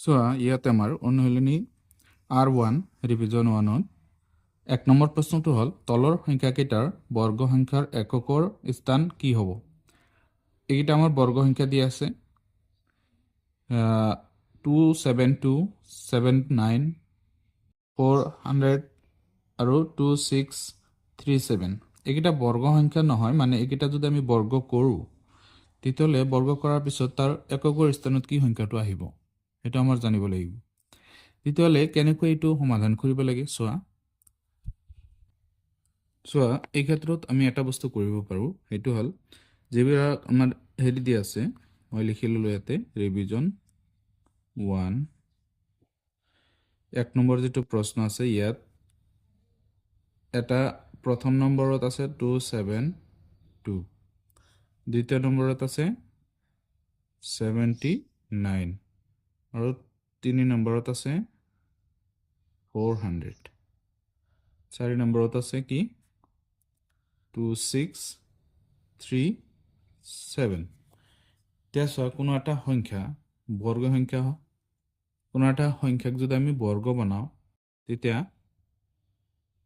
চোৱা ইয়াতে আমাৰ অনুশীলনী R1 ৰিভিজন 1ত 1 নম্বৰ প্ৰশ্নটো হ'ল তলৰ সংখ্যাকেইটাৰ বৰ্গ সংখ্যাৰ এককৰ স্থান কি হ'ব। এইকেইটা আমাৰ বৰ্গ সংখ্যা দিয়া আছে 272, 79, 400 আৰু 2637। এইকেইটা বৰ্গ সংখ্যা নহয়, মানে এইকেইটা যদি আমি বৰ্গ কৰোঁ তেতিয়াহ'লে বৰ্গ কৰাৰ পিছত তাৰ এককৰ স্থানত কি সংখ্যাটো আহিব সেইটো আমাৰ জানিব লাগিব। তেতিয়াহ'লে কেনেকৈ এইটো সমাধান কৰিব লাগে চোৱা এই ক্ষেত্ৰত আমি এটা বস্তু কৰিব পাৰোঁ, সেইটো হ'ল যিবিলাক আমাৰ হেৰি দিয়া আছে মই লিখি ল'লোঁ ইয়াতে ৰিভিজন 1 1 নম্বৰ যেটো প্ৰশ্ন আছে ইয়াত এটা প্ৰথম নম্বৰত আছে 272, দ্বিতীয় নম্বৰত আছে 79 আৰু 3 নম্বৰত আছে 400, 4 নম্বৰত আছে কি 2637। এতিয়া চোৱা কোনো এটা সংখ্যা বৰ্গ সংখ্যা কোনো এটা সংখ্যাক যদি আমি বৰ্গ বনাওঁ তেতিয়া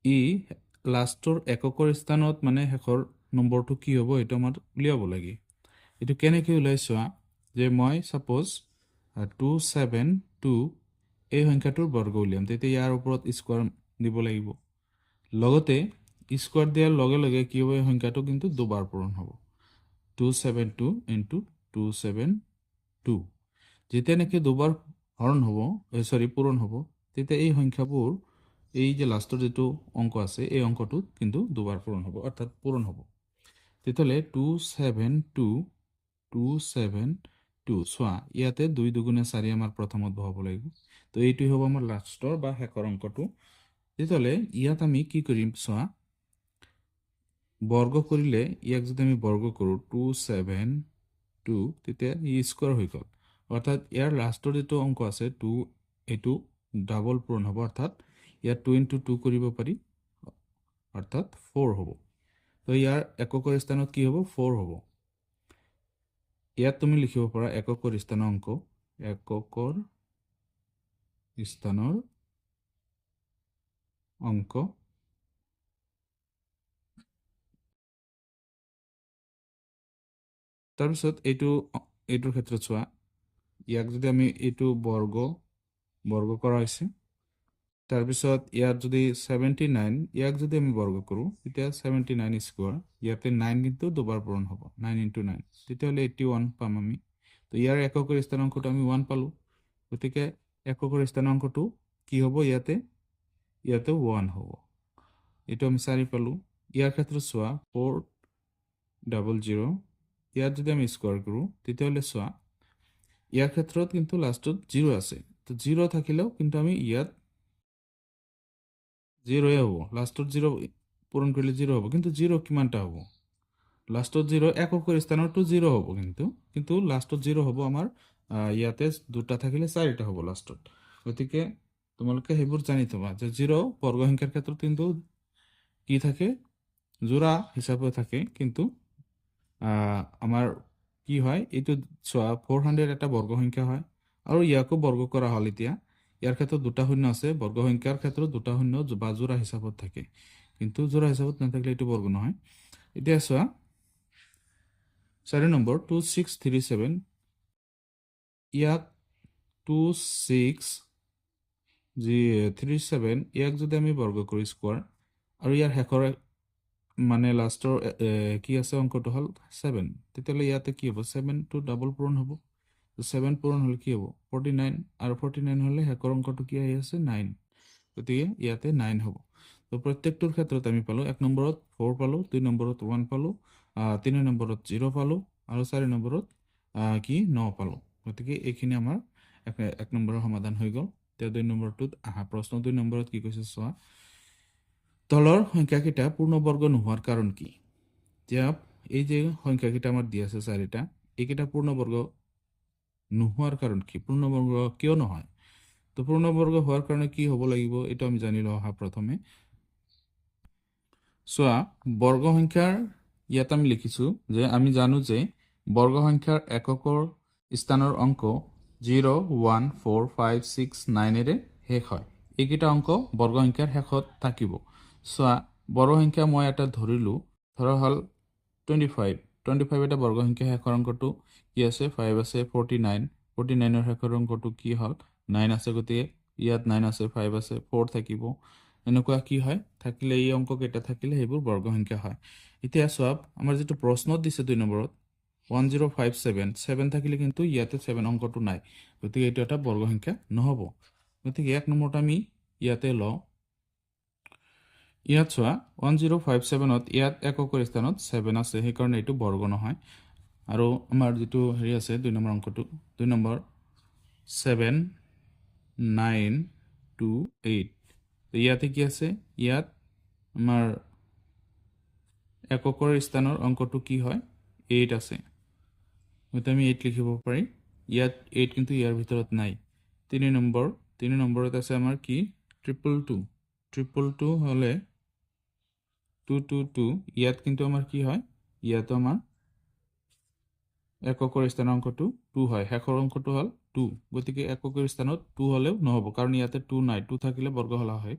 ই লাষ্টৰ এককৰ স্থানত মানে শেষৰ নম্বৰটো কি হ'ব এইটো আমাৰ উলিয়াব লাগে। এইটো কেনেকৈ উলাই চোৱা যে মই সাপোজ 272 এই সংখ্যাটোৰ বৰ্গ উলিয়াম, তেতিয়া ইয়াৰ ওপৰত স্কোৱাৰ দিব লাগিব। লগতে স্কোৱাৰ দিয়াৰ লগে লগে কি হ'ব, এই সংখ্যাটো কিন্তু দুবাৰ পূৰণ হ'ব 272 ইনটু 272। যেতিয়া নেকি দুবাৰ পূৰণ হ'ব তেতিয়া এই সংখ্যাবোৰ এই যে লাষ্টৰ যেটো অংক আছে এই অংকটো কিন্তু দুবাৰ পূৰণ হ'ব, অৰ্থাৎ পূৰণ হ'ব। তেতিয়াহ'লে 272 চোৱা ইয়াতে 2 দুগুণে 4 আমাৰ প্ৰথমত বহাব লাগিব, তো এইটোই হ'ব আমাৰ লাষ্টৰ বা শেষৰ অংকটো। তেতিয়াহ'লে ইয়াত আমি কি কৰিম চোৱা, বৰ্গ কৰিলে ইয়াক যদি আমি বৰ্গ কৰোঁ 272 তেতিয়া ই স্কোৱাৰ হৈ গ'ল, অৰ্থাৎ ইয়াৰ লাষ্টৰ যেটো অংক আছে 2 এইটো ডাবল পূৰণ হ'ব, অৰ্থাৎ ইয়াত 2 ইনটু 2 কৰিব পাৰি, অৰ্থাৎ 4 হ'ব। তো ইয়াৰ এককৰ স্থানত কি হ'ব 4 হ'ব। ইয়াত তুমি লিখিব পাৰা এককৰ স্থানৰ অংক, এককৰ স্থানৰ অংক তাৰপিছত এইটোৰ ক্ষেত্ৰত চোৱা ইয়াক যদি আমি এইটো বৰ্গ কৰা হৈছে, তাৰপিছত ইয়াত যদি 79 ইয়াক যদি আমি বৰ্গ কৰোঁ তেতিয়া 79 স্কোৱাৰ, ইয়াতে 9 কিন্তু দুবাৰ পূৰণ হ'ব 9 ইনটু 9, তেতিয়াহ'লে 81 পাম আমি। তো ইয়াৰ এককৰ স্থানৰ অংকটো আমি 1 পালোঁ, গতিকে এককৰ স্থানৰ অংকটো কি হ'ব ইয়াতে 1 হ'ব, এইটো আমি 4 পালোঁ। ইয়াৰ ক্ষেত্ৰত চোৱা 400, ইয়াত যদি আমি স্কোৱাৰ কৰোঁ তেতিয়াহ'লে চোৱা ইয়াৰ ক্ষেত্ৰত কিন্তু লাষ্টত 0 আছে, তো 0 থাকিলেও কিন্তু আমি ইয়াত 0 হ'ব, লাষ্টত 0 পূৰণ কৰিলে 0 হ'ব, কিন্তু 0 কিমানটা হ'ব লাষ্টত 0 এককৰ স্থানতো 0 হ'ব, কিন্তু লাষ্টত 0 হ'ব আমাৰ ইয়াতে দুটা থাকিলে 4টা হ'ব লাষ্টত। গতিকে তোমালোকে সেইবোৰ জানি থবা যে 0 বৰ্গ সংখ্যাৰ ক্ষেত্ৰত কিন্তু কি থাকে জোড়া হিচাপে থাকে, কিন্তু আমাৰ কি হয় এইটো চোৱা 400 এটা বৰ্গ সংখ্যা হয় আৰু ইয়াকো বৰ্গ কৰা হ'ল। এতিয়া ইয়াৰ ক্ষেত্ৰত দুটা শূন্য আছে, বৰ্গ সংখ্যাৰ ক্ষেত্ৰত দুটা শূন্য বা জোড়া হিচাপত থাকে, কিন্তু জোড়া হিচাপত নাথাকিলে এইটো বৰ্গ নহয়। এতিয়া চোৱা 4 নম্বৰ 2637, ইয়াক 2637 ইয়াক যদি আমি বৰ্গ কৰি স্কোৱাৰ আৰু ইয়াৰ শেষৰ মানে লাষ্টৰ কি আছে অংকটো হ'ল 7, তেতিয়াহ'লে ইয়াতে কি হ'ব 7টো ডাবল পূৰণ হ'ব, 7 পূৰণ হ'লে কি হ'ব 49, আৰু 49 হ'লে শেষৰ অংকটো কি আহি আছে 9, গতিকে ইয়াতে 9 হ'ব। তো প্ৰত্যেকটোৰ ক্ষেত্ৰত আমি পালোঁ 1 নম্বৰত 4 পালোঁ, 2 নম্বৰত 1 পালোঁ, 3 নম্বৰত 0 পালোঁ, আৰু 4 নম্বৰত কি 9 পালোঁ। গতিকে এইখিনি আমাৰ 1 নম্বৰৰ সমাধান হৈ গ'ল। এতিয়া 2 নম্বৰটোত প্ৰশ্ন 2 নম্বৰত কি কৈছে চোৱা, তলৰ সংখ্যাকেইটা পূৰ্ণবৰ্গ নোহোৱাৰ কাৰণ কি। এতিয়া এই যে সংখ্যাকেইটা আমাৰ দিয়া আছে 4টা, এইকেইটা পূৰ্ণবৰ্গ নোহোৱাৰ কাৰণ কি, পূৰ্ণবৰ্গ কিয় নহয়। তো পূৰ্ণবৰ্গ হোৱাৰ কাৰণে কি হ'ব লাগিব এইটো আমি জানি লওঁ প্ৰথমে। চোৱা বৰ্গ সংখ্যাৰ ইয়াত আমি লিখিছোঁ যে আমি জানো যে বৰ্গ সংখ্যাৰ এককৰ স্থানৰ অংক 0 1 4 5 6 9 শেষ হয় এইকেইটা অংক বৰ্গ সংখ্যাৰ শেষত থাকিব চোৱা বৰ্গ সংখ্যা মই এটা ধৰিলোঁ ধৰা হ'ল 25 এটা বৰ্গ সংখ্যা শেষৰ অংকটো কি আছে 5 আছে 49 49ৰ শেষৰ অংকটো কি হ'ল 9 আছে গতিকে ইয়াত 9 আছে 5 আছে 4 থাকিব এনেকুৱা কি হয় থাকিলে এই অংক কেইটা থাকিলে সেইবোৰ বৰ্গ সংখ্যা হয় এতিয়া চোৱা আমাৰ যেটো প্ৰশ্নত দিছে 2 নম্বৰত 1057 7 থাকিলে কিন্তু ইয়াতে 7 অংকটো নাই গতিকে এইটো এটা বৰ্গ সংখ্যা নহব গতিকে এক নম্বৰটো আমি ইয়াতে লওঁ ইয়াত চোৱা 1057ত ইয়াত এককৰ স্থানত 7 আছে সেইকাৰণে এইটো বৰ্গ নহয় আৰু আমাৰ যেটো হেৰি আছে 2 নম্বৰ অংকটো 2 নম্বৰ 7 9 2 8 ইয়াতে কি আছে ইয়াত আমাৰ এককৰ স্থানৰ অংকটো কি হয় 8 আছে গতিকে আমি 8 লিখিব পাৰি ইয়াত 8 কিন্তু ইয়াৰ ভিতৰত নাই 3 নম্বৰত আছে আমাৰ কি 222 হলে 222 ইয়াত কিন্তু আমাৰ কি হয় ইয়াত আমাৰ এককৰ স্থানৰ অংকটো 2 হয় শেষৰ অংকটো হ'ল 2 গতিকে এককৰ স্থানত 2 হলেও নহব কাৰণ ইয়াতে 2 নাই 2 থাকিলে বৰ্গ হলা হয়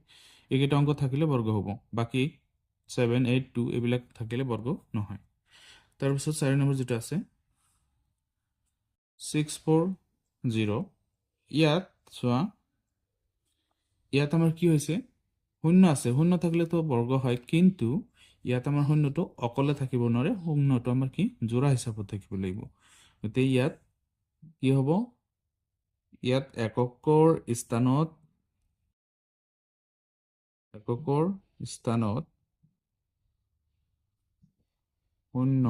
এইকেইটা অংক থাকিলে বৰ্গ হ'ব বাকি 7 8 2 এইবিলাক থাকিলে বৰ্গ নহয় তাৰ পিছত 4 নম্বৰ যেটো আছে 640 ইয়াত চোৱা ইয়াত আমাৰ কি হৈছে শূন্য আছে শূন্য থাকিলে তো বৰ্গ হয় কিন্তু ইয়াত আমাৰ শূন্যটো অকলে থাকিব নোৱাৰে শূন্যটো আমাৰ কি জোড়া হিচাপত থাকিব লাগিব গতে ইয়াত কি হ'ব ইয়াত এককৰ স্থানত শূন্য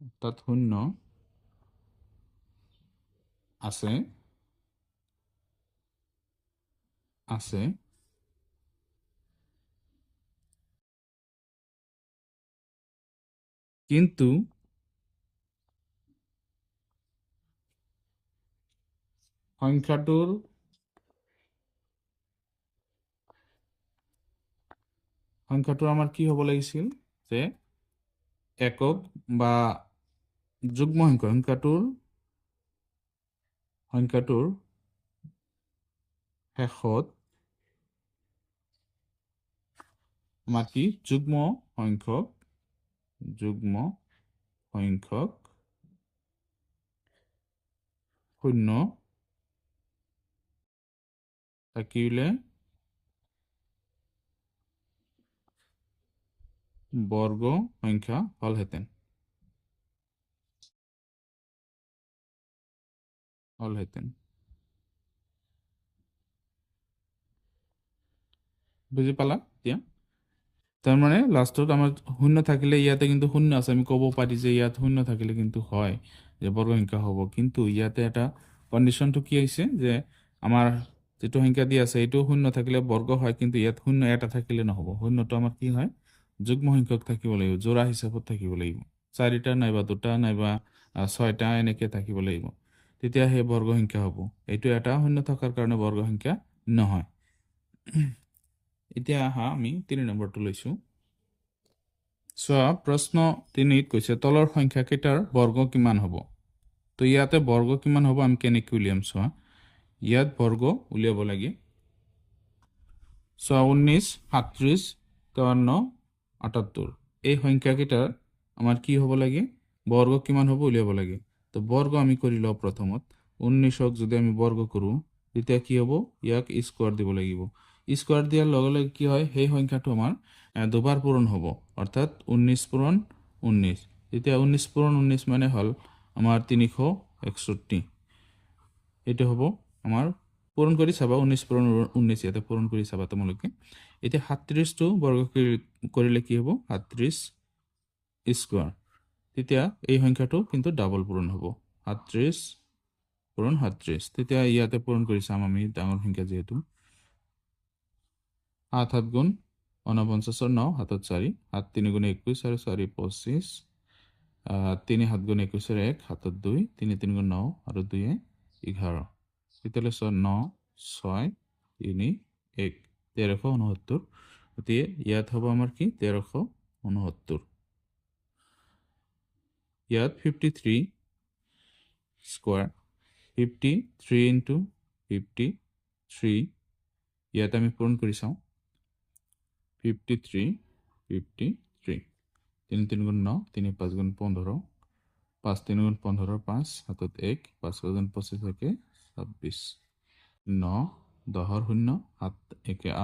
অৰ্থাৎ শূন্য আছে কিন্তু সংখ্যাটোৰ আমাৰ কি হ'ব লাগিছিল যে একক বা যুগ্ম সংখ্যাটোৰ শেষত আমাৰ কি যুগ্ম সংখ্যক শূন্য থাকিলে বৰ্গ সংখ্যা হলহেঁতেন বুজি পালা এতিয়া তাৰ মানে লাষ্টত আমাৰ শূন্য থাকিলে ইয়াতে কিন্তু শূন্য আছে আমি ক'ব পাৰি যে ইয়াত শূন্য থাকিলে কিন্তু হয় যে বৰ্গ সংখ্যা হ'ব কিন্তু ইয়াতে এটা কন্ডিশনটো কি হৈছে যে আমাৰ যেটো সংখ্যা দি আছে এইটো শূন্য থাকিলে বৰ্গ হয় কিন্তু ইয়াত শূন্য এটা থাকিলে নহব শূন্যটো আমাৰ কি হয় যুগ্ম সংখ্যক থাকিব লাগিব জোড়া হিচাপত থাকিব লাগিব 4টা নাইবা 2টা নাইবা 6টা এনেকে থাকিব লাগিব তেতিয়া হে বৰ্গ সংখ্যা হ'ব এইটো এটা শূন্য থকাৰ কাৰণে বৰ্গ সংখ্যা নহয় এতিয়া আহা আমি 3 নম্বৰটো লৈছো চোৱা প্ৰশ্ন 3ত কৈছে তলৰ সংখ্যা কেইটাৰ বৰ্গ কিমান হ'ব তো ইয়াতে বৰ্গ কিমান হ'ব আমি কেনেকৈ উলিয়াম চোৱা ইয়াত বৰ্গ উলিয়াব লাগে চোৱা 19 37 53 78 এই সংখ্যা কেইটাৰ আমাৰ কি হ'ব লাগে বৰ্গ কিমান হ'ব উলিয়াব লাগে তো বৰ্গ আমি কৰি লওঁ প্ৰথমত 19ক যদি আমি বৰ্গ কৰো তেতিয়া কি হ'ব ইয়াক স্কয়াৰ দিব লাগিব স্কয়াৰ দিয়াৰ লগে লগে কি হয় সেই সংখ্যাটো আমাৰ দুবাৰ পূৰণ হ'ব অৰ্থাৎ 19 পূৰণ 19 তেতিয়া 19 পূৰণ 19 মানে হল আমাৰ 361 এটা হ'ব আমাৰ পূৰণ কৰি চাবা 19 পূৰণ 19 ইয়াতে পূৰণ কৰি চাবা তোমালোকে এতিয়া 37 টো বৰ্গ কৰিলে কি হ'ব 37 স্কয়াৰ তেতিয়া এই সংখ্যাটো কিন্তু ডাবল পূৰণ হ'ব 37 পূৰণ 37 তেতিয়া ইয়াতে পূৰণ কৰি চাম আমি ডাঙৰ সংখ্যা যেহেতু 7 7 গুণ 49 9 হাতত 4 7 3 গুণ 21 আৰু 4 25 3 7 গুণ 21 1 হাতত 2 3 3 গুণ 9 আৰু 2 11 তেতিয়ালে 9 6 3 1 1369 গতিকে ইয়াত হ'ব আমাৰ কি 1369 ইয়াত 53 স্কোয়াৰ 53 ইন্টু 53 ইয়াতে আমি পূৰণ কৰি চাওঁ 53 53 3 3 গুণ 9 3 5 গুণ 15 5 3 গুণ 15 5 হাতত 1 5 গুণ 25 থাকে 26 9 10 শূন্য 7 1 8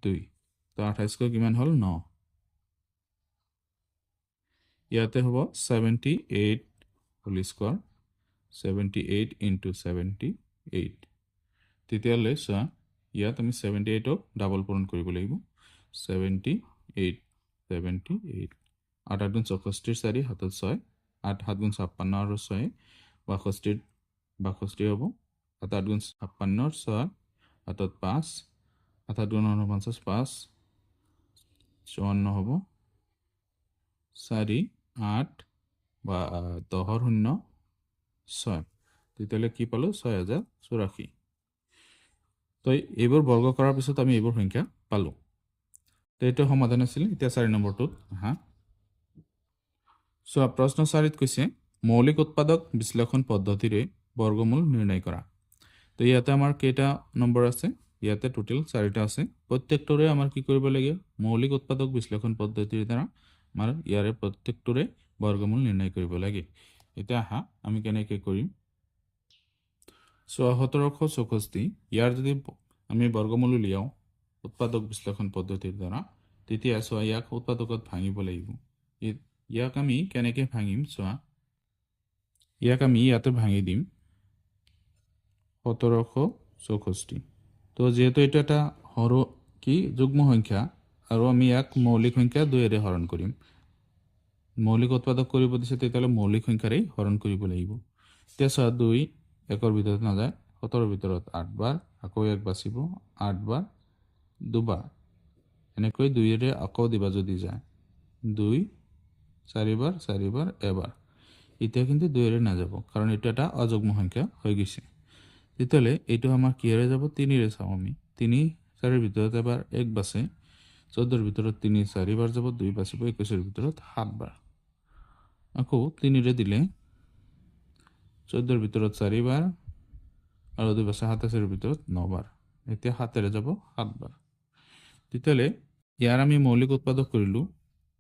2 তো 28 কিমান হ'ল 9 ইয়াতে হ'ব 78 হোল স্কোয়ার 78 ইন্টু 78 তেতিয়াহ'লে চোৱা ইয়াত আমি 78ক ডাবল পূৰণ কৰিব লাগিব 78 78 8 8 গুণ 64 4 হাতত 6 8 7 গুণ 56 আৰু 6 62 62 হ'ব 7 8 গুণ 56 6 হাতত 5 7 8 গুণ 49 5 54 হ'ব 4 8 বা 10 শূন্য 6 তেতিয়াহ'লে কি পালো 6084 তো এইবোৰ বৰ্গ কৰাৰ পিছত আমি এইবোৰ সংখ্যা পালো তো এইটো সমাধান আছিল এতিয়া 4 নম্বৰটোত হা সো প্ৰশ্ন 4ত কৈছে মৌলিক উৎপাদক বিশ্লেষণ পদ্ধতিৰে বৰ্গমূল নিৰ্ণয় কৰা তো ইয়াতে আমাৰ কেইটা নম্বৰ আছে ইয়াতে টোটাল 4টা আছে প্ৰত্যেকটোৰে আমাৰ কি কৰিব লাগে মৌলিক উৎপাদক বিশ্লেষণ পদ্ধতিৰ দ্বাৰা আমাৰ ইয়াৰে প্ৰত্যেকটোৰে বৰ্গমূল নিৰ্ণয় কৰিব লাগে এতিয়া হা আমি কেনেকৈ কৰিম সো 1764 ইয়াৰ যদি আমি বৰ্গমূল উলিয়াও উৎপাদক বিশ্লেষণ পদ্ধতিৰ দ্বাৰা তেতিয়া চোৱা ইয়াক উৎপাদকত ভাঙিব লাগিব ইয়াক আমি কেনেকৈ ভাঙিম চোৱা ইয়াক আমি ইয়াতে ভাঙি দিম 1764 তো যেহেতু এটা এটা হৰো কি যুগ্ম সংখ্যা আৰু আমি ইয়াক মৌলিক সংখ্যা 2 হৰণ কৰিম মৌলিক উৎপাদক কৰিব দিছে তেতিয়াহ'লে মৌলিক সংখ্যাৰে হৰণ কৰিব লাগিব এতিয়া চোৱা 2 1ৰ ভিতৰত নাযায় 17ৰ ভিতৰত 8 বাৰ আকৌ 1 বাচিব 8 বাৰ দুবাৰ এনেকৈ 2ৰে আকৌ দিবা যদি যায় 2 4 বাৰ এবাৰ এতিয়া কিন্তু 2ৰে নাযাব কাৰণ এটা এটা অযুগ্ম সংখ্যা হৈ গৈছে তেতিয়াহ'লে এইটো আমাৰ কিহেৰে যাব 3ৰে চাওঁ আমি 3 4ৰ ভিতৰত এবাৰ 1 বাছে 14ৰ ভিতৰত 3 4 বাৰ যাব 2 বাচিব 21ৰ ভিতৰত 7 বাৰ আকৌ 3ৰে দিলে 14ৰ ভিতৰত 4 বাৰ আৰু 2 বাছে 27ৰ ভিতৰত 9 বাৰ এতিয়া 7ৰে যাব 7 বাৰ তেতিয়াহ'লে ইয়াৰ আমি মৌলিক উৎপাদক কৰিলোঁ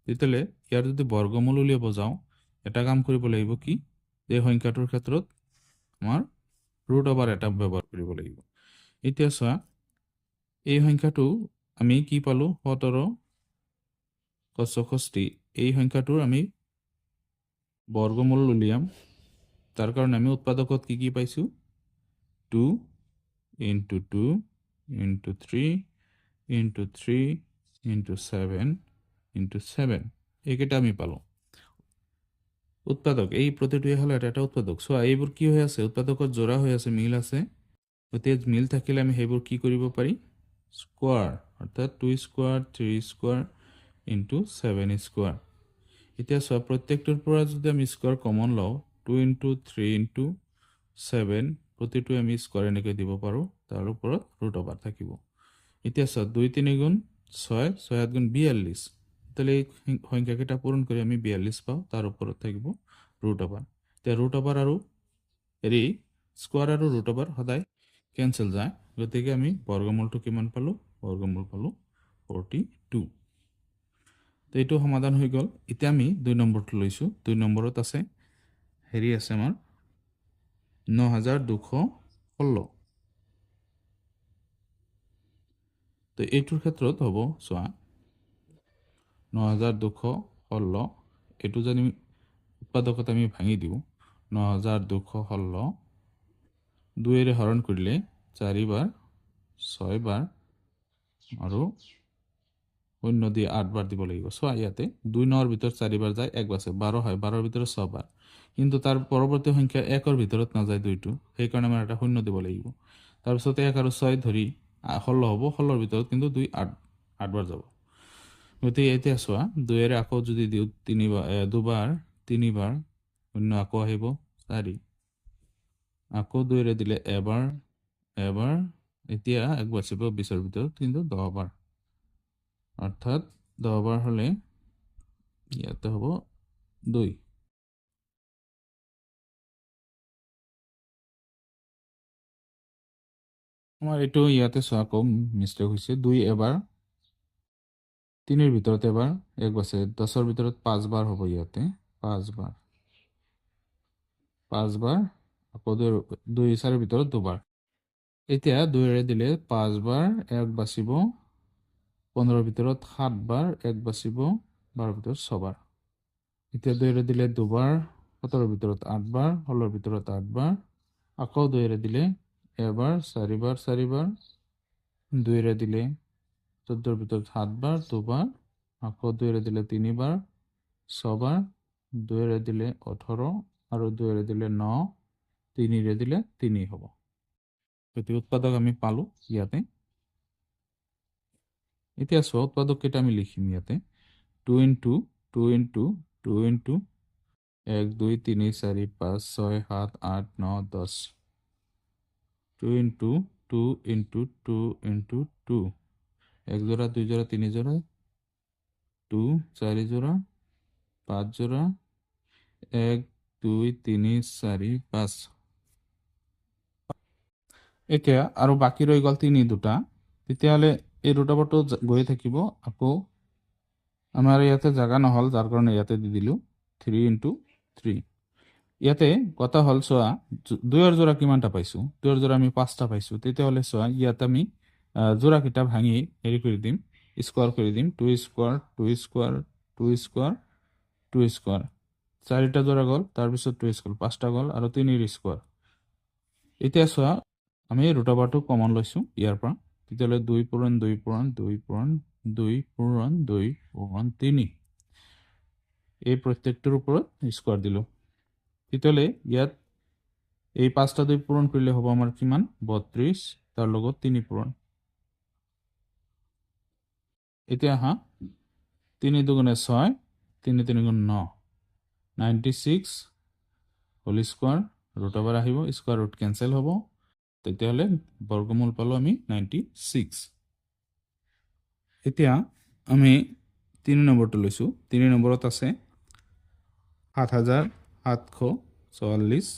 তেতিয়াহ'লে ইয়াৰ যদি বৰ্গমূল উলিয়াব যাওঁ এটা কাম কৰিব লাগিব কি এই সংখ্যাটোৰ ক্ষেত্ৰত আমাৰ ৰুট ওভাৰ এটা ব্যৱহাৰ কৰিব লাগিব এতিয়া চোৱা এই সংখ্যাটো আমি কি পালো 1764 এই সংখ্যাটোৰ আমি বৰ্গমূল উলিয়াম তাৰ কাৰণে আমি উৎপাদকত কি পাইছো 2 into 2 into 3 into 3 into 7 into 7 এইকেইটা আমি পালো উৎপাদক এই প্ৰতিটোৱে হল এটা উৎপাদক সো এইবোৰ কি হৈ আছে উৎপাদকত জোড়া হৈ আছে মিল আছে গতিকে মিল থাকিলে আমি সেইবোৰ কি কৰিব পাৰি স্কোয়াৰ অৰ্থাৎ 2 স্কোয়াৰ 3 স্কোয়াৰ into 7 স্কোয়াৰ এতিয়া সব প্ৰত্যেকটোৰ পৰা যদি আমি স্কোয়াৰ কমন লওঁ 2 into 3 into 7 প্ৰতিটো আমি স্কোয়াৰ এনেকৈ দিব পাৰো তাৰ ওপৰত ৰুট ওভাৰ থাকিব এতিয়া সব 2 3 গুণ 6 6 7 গুণ 42 তাহলে এই সংখ্যাকেইটা পূৰণ কৰি আমি 42 পাওঁ তাৰ ওপৰত থাকিব ৰুট ওভাৰ তে ৰুট ওভাৰ আৰু হেৰি স্কোয়াৰ আৰু ৰুট ওভাৰ সদায় কেনসেল যায় গতিকে আমি বৰ্গমূলটো কিমান পালো বৰ্গমূল পালো 42 তো এইটো সমাধান হৈ গ'ল এতিয়া আমি 2 নম্বৰটো লৈছো 2 নম্বৰত আছে হেৰি আছে আমাৰ 9216 তো এইটোৰ ক্ষেত্ৰত হ'ব চোৱা 9216 এইটো যদি উৎপাদকত আমি ভাঙি দিওঁ 9216 2ৰে হৰণ কৰিলে 4 বাৰ 6 বাৰ আৰু 0 দিয়ে 8 বাৰ দিব লাগিব সো ইয়াতে 2 9ৰ ভিতৰত 4 বাৰ যায় 1 বাছে 12 হয় 12ৰ ভিতৰত 6 বাৰ কিন্তু তাৰ পৰৱৰ্তী সংখ্যা 1ৰ ভিতৰত নাযায় 2টো সেই কাৰণে আমাৰ এটা 0 দিব লাগিব তাৰ পিছত 1 আৰু 6 ধৰি 16 হ'ব 16ৰ ভিতৰত কিন্তু 2 8 বাৰ যাব গতিকে এতিয়া চোৱা 2ৰে আকৌ যদি দিওঁ 3 বাৰ দুবাৰ 3 বাৰ 0 আকৌ আহিব 4 আকৌ 2ৰে দিলে এবাৰ এতিয়া 1 বাচিব 20ৰ ভিতৰত কিন্তু 10 বাৰ অৰ্থাৎ 10 বাৰ হলে ইয়াতে হবো 2 আমাৰ এইটো ইয়াতে চোৱা কম মিষ্টেক হৈছে 2 এবাৰ 3ৰ ভিতৰত এবাৰ 1 বাছে 10ৰ ভিতৰত 5 বাৰ হ'ব ইয়াতে 5 বাৰ 5 বাৰ আকৌ 2 4ৰ ভিতৰত 2 বাৰ এতিয়া 2ৰে দিলে 5 বাৰ 1 বাচিব 15ৰ ভিতৰত 7 বাৰ 1 বাচিব 12ৰ ভিতৰত 6 বাৰ এতিয়া 2ৰে দিলে 2 বাৰ 17ৰ ভিতৰত 8 বাৰ 16ৰ ভিতৰত 8 বাৰ আকৌ 2ৰে দিলে এবাৰ 4 বাৰ 4 বাৰ 2ৰে দিলে 14ৰ ভিতৰত 7 বাৰ 2 বাৰ আকৌ 2ৰে দিলে 3 বাৰ 6 বাৰ 2ৰে দিলে 18 আৰু 2ৰে দিলে 9 3ৰে দিলে 3 হ'ব গতি উৎপাদক আমি পালো ইয়াতে এতিয়া চোৱা উৎপাদক কেইটা আমি লিখিম ইয়াতে 2 into 2 into 2 into 1 2 3 4 5 6 7 8 9 10 2 into 2 into 2 into 2 1 জোড়া 2 জোড়া 3 জোড়া 2 4 জোড়া 5 জোড়া 1 2 3 4 5 এতিয়া আৰু বাকী ৰৈ গ'ল 3 দুটা তেতিয়াহ'লে এই দুটাটো গৈ থাকিব আকৌ আমাৰ ইয়াতে জাগা নহ'ল যাৰ কাৰণে ইয়াতে দি দিলো 3 ইনটু 3 ইয়াতে কথা হ'ল চোৱা 2ৰ জোড়া কিমানটা পাইছো 2ৰ জোড়া আমি 5টা পাইছো তেতিয়াহ'লে চোৱা ইয়াত আমি জোড়া কিটা ভাঙি হেৰি কৰি দিম স্কোয়াৰ কৰি দিম 2 স্কোয়াৰ 2 স্কোয়াৰ 2 স্কোয়াৰ 2 স্কোয়াৰ 4টা জোড়া গ'ল তাৰপিছত 2 স্কোয়াৰ 5টা গ'ল আৰু 3ৰ স্কোয়াৰ এতিয়া চোৱা আমি ৰুটাবাৰটো কমন লৈছো ইয়াৰ পৰা তেতিয়াহ'লে 2 পূৰণ 2 পূৰণ 2 পূৰণ 2 পূৰণ 2 পূৰণ 3 এই প্ৰত্যেকটোৰ ওপৰত স্কোয়াৰ দিলো তেতিয়াহ'লে ইয়াত এই 5টা 2 পূৰণ কৰিলে হ'ব আমাৰ কিমান 32 তাৰ লগত 3 পূৰণ এতিয়া হা 3 দুগুণে 6 3 3 গুণ 9 96 হোল স্কোয়ার ৰুট ওভাৰ আহিব স্কোয়াৰ ৰুট কেনসেল হ'ব তেতিয়াহ'লে বৰ্গমূল পালো আমি 96 এতিয়া আমি 3 নম্বৰটো লৈছো 3 নম্বৰত আছে 7744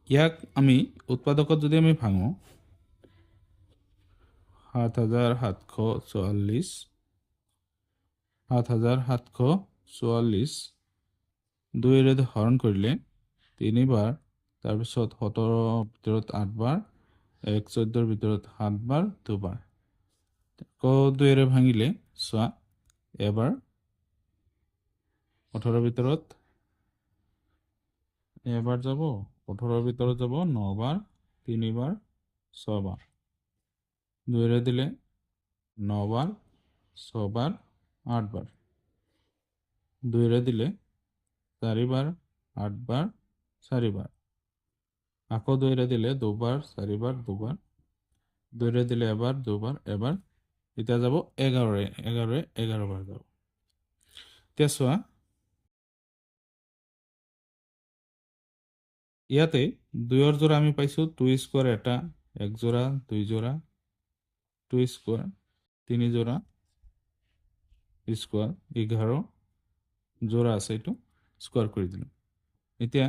ইয়াক আমি উৎপাদকত যদি আমি ভাঙো 7744 7744 2ৰে হৰণ কৰিলে 3 বাৰ তাৰপিছত 17ৰ ভিতৰত 8 বাৰ 14ৰ ভিতৰত 7 বাৰ 2 বাৰ আকৌ 2ৰে ভাঙিলে চোৱা এবাৰ 18ৰ ভিতৰত এবাৰ যাব 18ৰ ভিতৰত যাব 9 বাৰ 3 বাৰ 6 বাৰ 2ৰে দিলে 9 বাৰ 6 বাৰ 8 বাৰ 2ৰে দিলে 4 বাৰ 8 বাৰ 4 বাৰ আকৌ 2ৰে দিলে 2 বাৰ 4 বাৰ 2 বাৰ 2ৰে দিলে এবাৰ 2 বাৰ এবাৰ এতিয়া যাব 11ৰে 11 বাৰ যাব এতিয়া চোৱা ইয়াতে 2ৰ জোড়া আমি পাইছো 2 স্কোয়ার এটা 1 জোড়া 2 জোড়া 2 স্কোয়ার 3 জোড়া স্কোয়ার 11 জোড়া আছে এইটো স্কোয়ার কৰি দিলো এতিয়া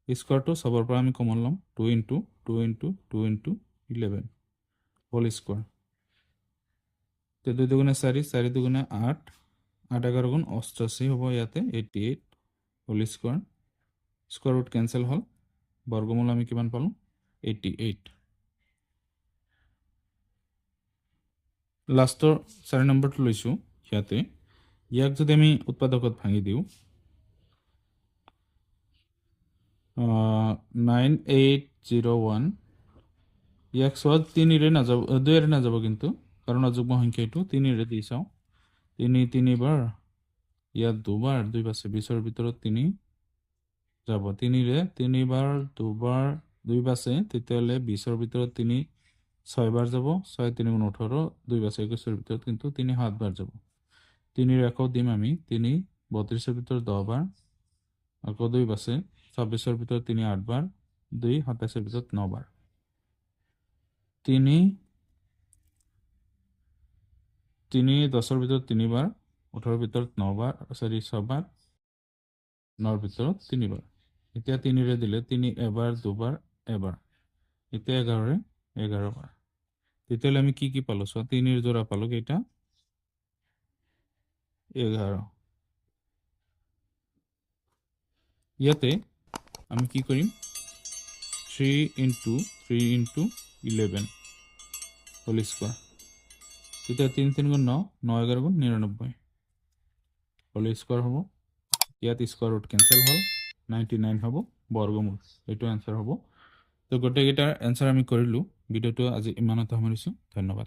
স্কোয়াৰটো সবৰ পৰা আমি কমন লম 2 into 2 into 2 into 11 whole square তে 2 দুগুণে 4 4 দুগুণে 8 8 11 গুণ 88 হ'ব ইয়াতে 88 whole square square root cancel হল বৰ্গমূল আমি কিমান পালো 88 লাষ্টৰ 4 নম্বৰটো লৈছো ইয়াতে ইয়াক যদি আমি উৎপাদকত ভাঙি দিও 9801 ইয়াক চোৱা 3ৰে নাযাব 2ৰে নাযাব কিন্তু কাৰণ অযুগ্ম সংখ্যা এইটো 3ৰে দি চাও 3 3 বাৰ ইয়াত 2 বাৰ 2 বাছে 20ৰ ভিতৰত 3 যাব 3ৰে 3 বাৰ 2 বাৰ 2 বাছে তেতিয়াহ'লে 20ৰ ভিতৰত 3 6 বাৰ যাব 6 3 গুণ 18 2 বাছে 21ৰ ভিতৰত কিন্তু 3 7 বাৰ যাব 3ৰ আকৌ দিম আমি 3 32ৰ ভিতৰত 10 বাৰ আকৌ 2 বাছে 26ৰ ভিতৰত 3 8 বাৰ 2 27ৰ ভিতৰত 9 বাৰ 3 10ৰ ভিতৰত 3 বাৰ 18ৰ ভিতৰত 9 বাৰ 6 বাৰ 9ৰ ভিতৰত 3 বাৰ এতিয়া 3ৰে দিলে 3 এবাৰ 2 বাৰ এবাৰ এতিয়া 11ৰে 11 বাৰ তেতিয়াহ'লে আমি কি পালো চোৱা 3 জোৰা পালো কেইটা 11 ইয়াতে আমি কি কৰিম 3 into 3 into 11 হোল স্কয়ার তেতিয়া 3 3 গুণ 9 9 11 গুণ 99 হোল স্কয়ার হ'ব ইয়াত স্কয়ার ৰুট কেনসেল হ'ল 99 হ'ব বৰ্গমূল এইটো आंसर হ'ব তো গোটেইকেইটাৰ आंसर আমি কৰিলো ভিডিওটো আজি ইমানতে সামৰিছো ধন্যবাদ